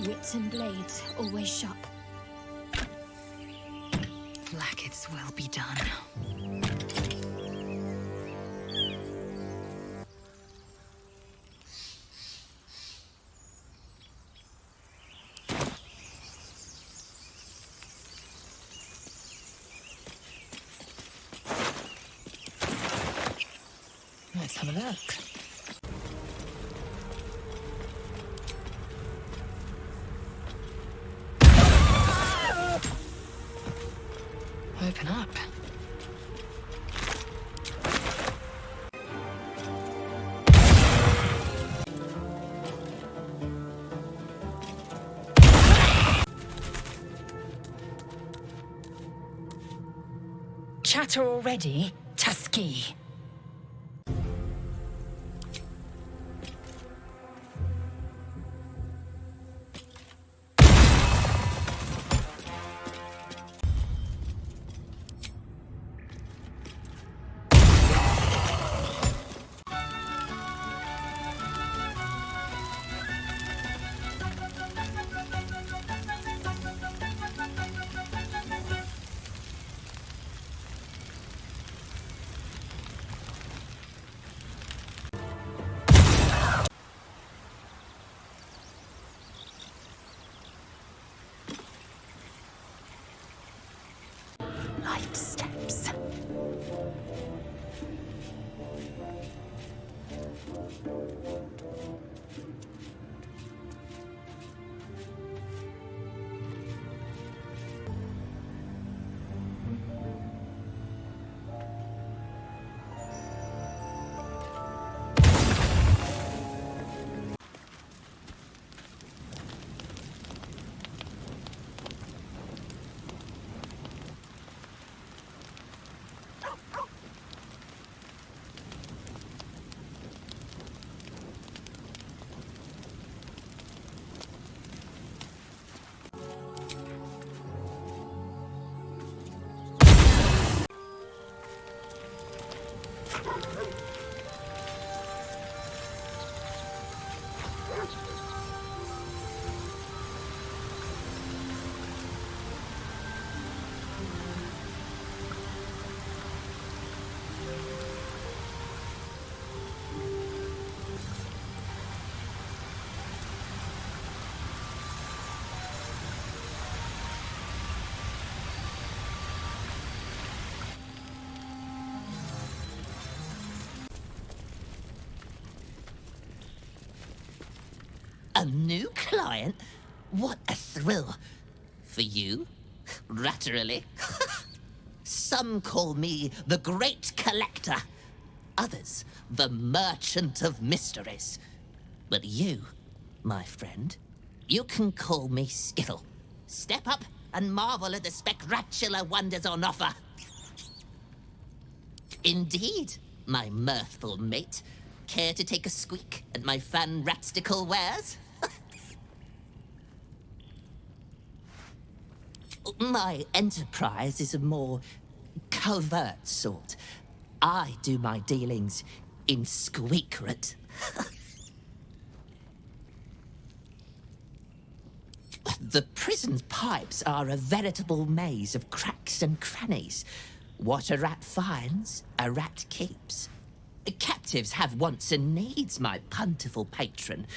Wits and blades, always sharp. Blacket's will be done. Let's have a look. Open up. Chatter already, Tusky. Light steps. A new client? What a thrill. For you? Ratterily? Some call me the Great Collector. Others, the Merchant of Mysteries. But you, my friend, you can call me Skiffle. Step up and marvel at the spectacular wonders on offer. Indeed, my mirthful mate. Care to take a squeak at my fun ratstical wares? My enterprise is a more covert sort. I do my dealings in secret. The prison's pipes are a veritable maze of cracks and crannies. What a rat finds, a rat keeps. Captives have wants and needs, my plentiful patron.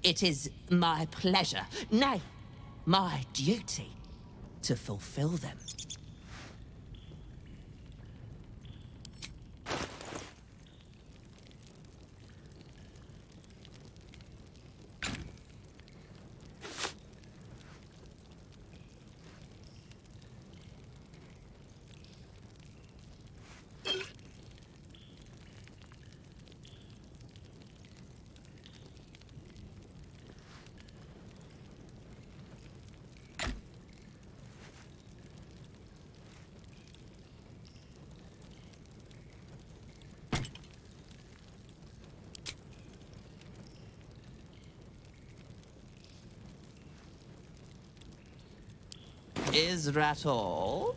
It is my pleasure, nay, my duty, to fulfill them. Is that all?